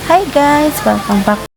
Hi guys! Welcome back.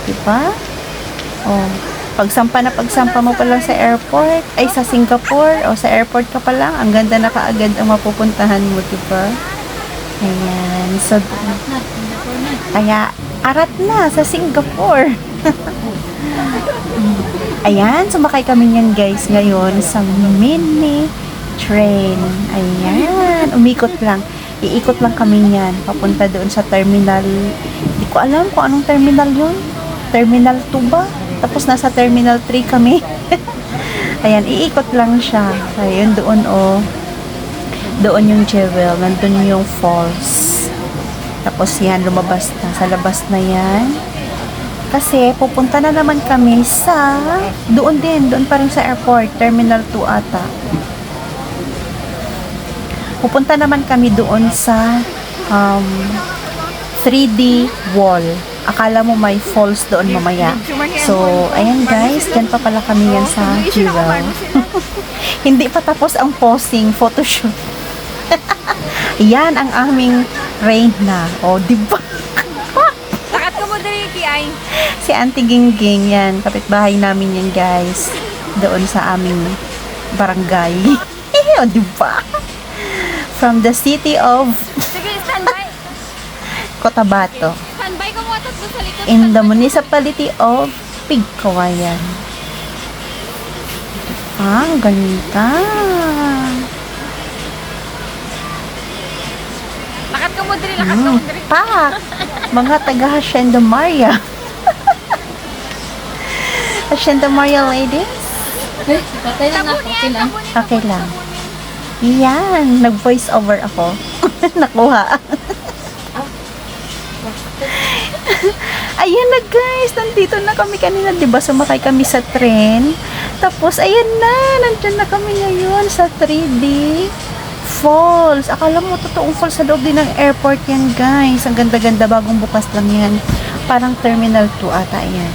Diba? Oh, pagsampa mo pa lang sa airport, ay sa Singapore, o sa airport ka pa lang, ang ganda na kaagad ang mapupuntahan mo, diba? Ayan. So, kaya, arat na sa Singapore. Ayan, sumakay kami niyan guys ngayon sa mini train. Ayan, umikot lang. Iikot lang kami niyan, papunta doon sa terminal. Hindi ko alam kung anong terminal yun. Terminal 2 ba? Tapos nasa terminal 3 kami. Ayan, iikot lang siya. Ayun, doon oh. Doon yung Jewel, nandun yung falls. Tapos yan, lumabas na. Sa labas na yan. Kasi pupunta na naman kami sa doon din, doon pa rin sa airport, Terminal 2 ata. Pupunta naman kami doon sa 3D wall. Akala mo may falls doon mamaya. So, ayan guys, dyan pa pala kami yan sa Jewel. Hindi pa tapos ang posing photoshoot. Yan ang aming rain na. O, diba? Lakat ko mo dali, Kiay. Si Auntie Gingging, yan. Kapitbahay namin yan, guys. Doon sa aming barangay. O, diba? From the city of Sige, standby. Cotabato. Standby ko mo atot doon sa likod. In the municipality of Pigkawayan. Ah, ang ganda. Lakat ko mo dali, lakat ko mo dali. Pak! Mga taga Hacienda Maria. Hacienda Maria ladies. Patay lang ako, okay lang. Okay lang. Yan, nag-voice over ako. Nakuha. Ayan na guys, nandito na kami kanina, 'di ba? Sumakay kami sa tren. Tapos ayan na, nandiyan na kami ngayon sa 3D Falls. Akala mo totoong falls sa loob din ng airport yan, guys. Ang ganda-ganda, bagong bukas lang yan. Parang Terminal 2 ata yan.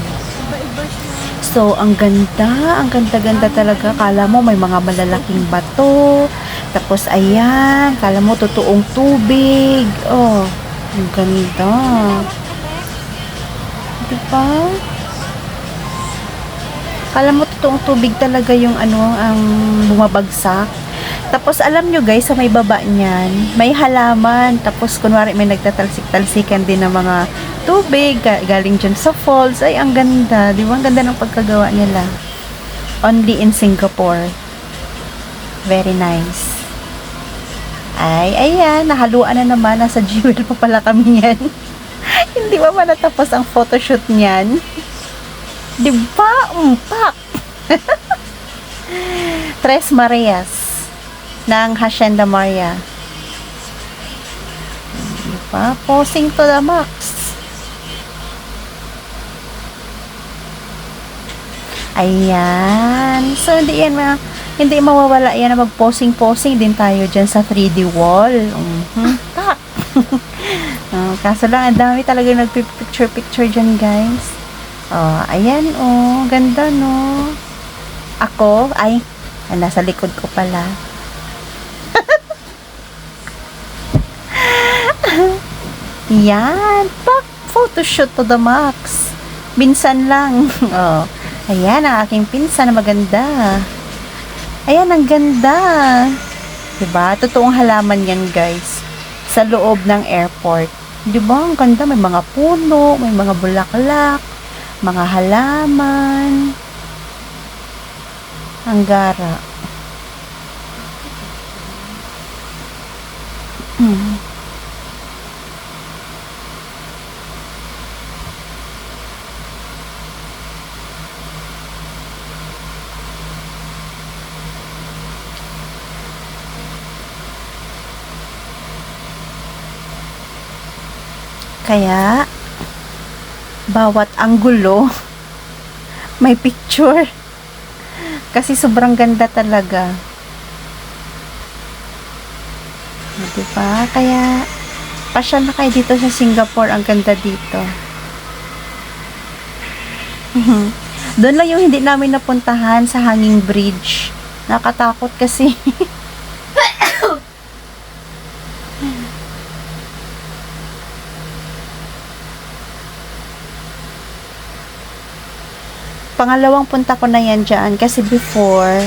So, ang ganda-ganda talaga. Kala mo may mga malalaking bato. Tapos, ayan, kala mo totoong tubig. Oh, ang ganda. Diba? Kala mo totoong tubig talaga yung ang bumabagsak. Tapos, alam nyo guys, sa may baba niyan, may halaman. Tapos, kunwari may nagtatalsik-talsikan din ng mga tubig galing dyan sa falls. Ay, ang ganda. Di ba? Ang ganda ng pagkagawa nila. Only in Singapore. Very nice. Ay, ayan. Nahaluan na naman. Nasa Jewel pa pala kami yan. Hindi pa pa natapos ang photoshoot niyan. Di ba? Umpak! Tres Marias ng Hacienda Maria. Di ba? Posing to the max. Ayan. So, hindi mawawala yan na mag-posing-posing din tayo dyan sa 3D wall. Tak. Kaso lang, ang dami talaga nagpipicture-picture dyan, guys. Ayan, ganda, no? Ako, nasa likod ko pala. Yan, pak, photoshoot to the max. Minsan lang. Ayan, ang aking pinsan na maganda. Ayan, ang ganda. Diba? Totoong halaman yan, guys. Sa loob ng airport. Diba? Ang ganda. May mga puno, may mga bulaklak, mga halaman. Ang gara. Kaya, bawat anggulo, may picture. Kasi sobrang ganda talaga. Diba? Kaya, pasyal na kayo dito sa Singapore. Ang ganda dito. Doon lang yung hindi namin napuntahan sa Hanging Bridge. Nakatakot kasi. Pangalawang punta ko na yan dyan. Kasi before,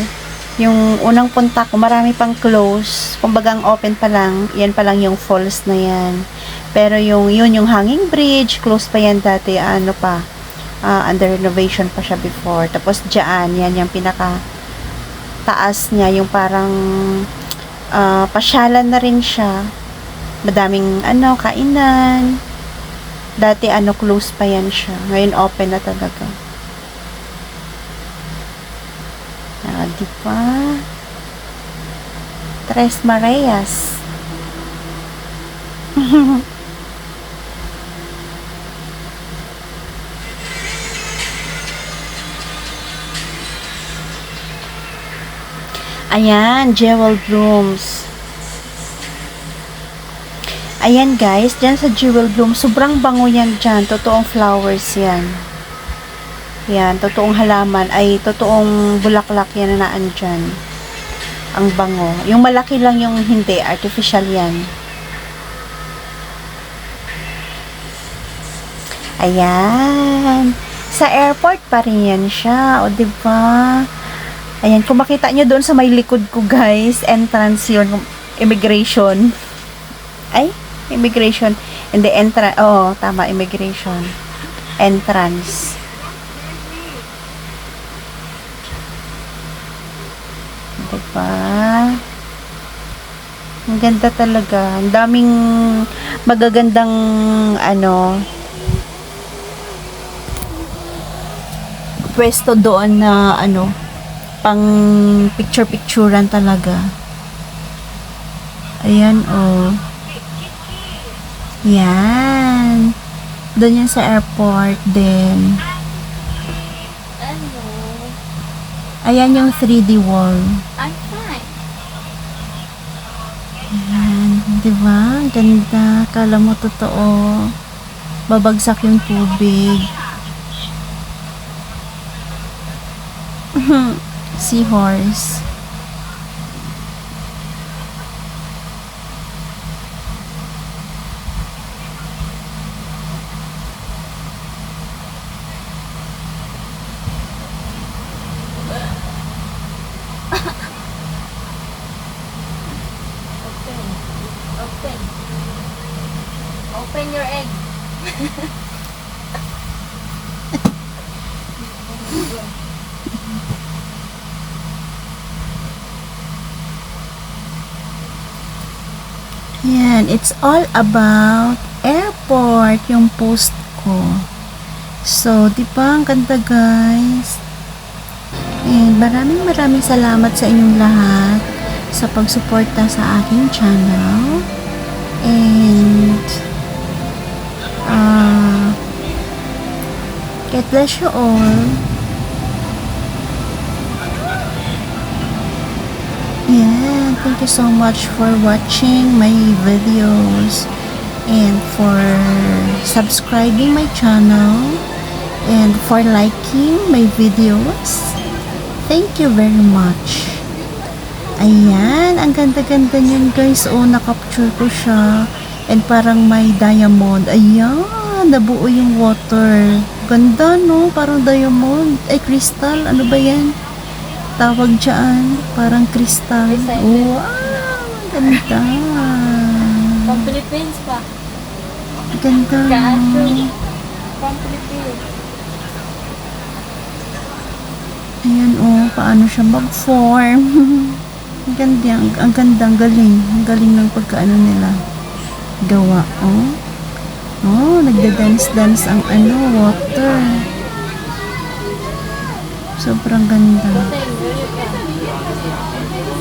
yung unang punta ko, marami pang close. Kumbaga ang open pa lang, yan pa lang yung falls na yan. Pero yung Hanging Bridge, close pa yan dati, under renovation pa siya before. Tapos dyan, yan yung pinaka taas niya, yung parang pasyalan na rin siya. Madaming kainan. Dati close pa yan siya. Ngayon open na talaga. Diba? Tres Marias. Ayan, jewel rooms. Ayan guys, dyan sa Jewel Bloom, sobrang bango yan dyan. Totoong flowers yan. Yan, totoong halaman. Ay, totoong bulaklak yan na naandyan. Ang bango. Yung malaki lang yung hindi, artificial yan. Ayan. Sa airport pa rin yan siya. O, diba? Ayan, kung makita nyo doon sa may likod ko guys, entrance yun, immigration. Ay, immigration. Hindi, entrance. Oo, tama, immigration. Entrance. Diba? Ang ganda talaga. Ang daming magagandang, pwesto doon na, pang picture-picturean talaga. Ayan, oh. Yan. Doon yan sa airport din. Ano? Ayan yung 3D wall. I'm fine. Ayan. Diba? Ang ganda. Kala mo totoo. Babagsak yung tubig. Seahorse. Open. Open your egg. Yan, it's all about airport, yung post ko. So, di ba, ang ganda guys. And maraming salamat sa inyong lahat sa pagsuporta sa aking channel. And, God bless you all. Yeah, thank you so much for watching my videos and for subscribing my channel and for liking my videos. Thank you very much. Ayan, ang ganda-ganda niyan guys. Oh, nakapture ko siya. And parang may diamond. Ayan, nabuo yung water. Ganda no, parang diamond. Ay, crystal. Ano ba yan? Tawag dyan, parang kristal. Wow, ganda. From Philippines pa. Ganda. Ka-Astro. From Philippines. Ayan, oh, paano siya mag-form. Ang ganda, ang ganda, ang galing. Ang galing ng pagkaano nila. Gawa, oh. Oh, nagda-dance-dance ang water. Sobrang ganda.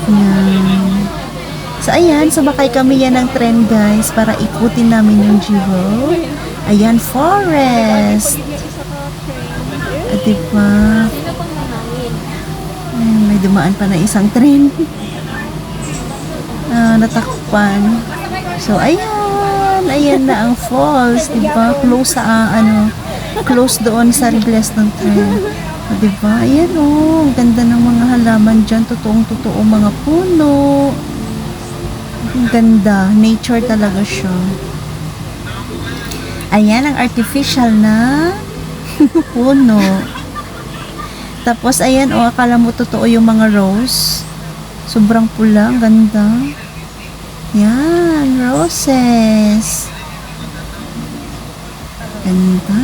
Yan. So, ayan. Sumakay kami yan ng tren, guys, para ikutin namin yung Jewel. Ayan, forest. At diba? Sino pang nangangin? Ayan, may dumaan pa na isang tren. Natakpan. So, ayan. Ayan na ang falls. Diba? Close sa, close doon sa regles ng tren. Diba? Ayan oh, ang ganda ng mga halaman dyan. Totoong-totoo mga puno. Ang ganda. Nature talaga siya. Ayan ang artificial na puno. Tapos ayan oh, akala mo totoo yung mga rose. Sobrang pula. Ang ganda. Yan, roses. Ganda.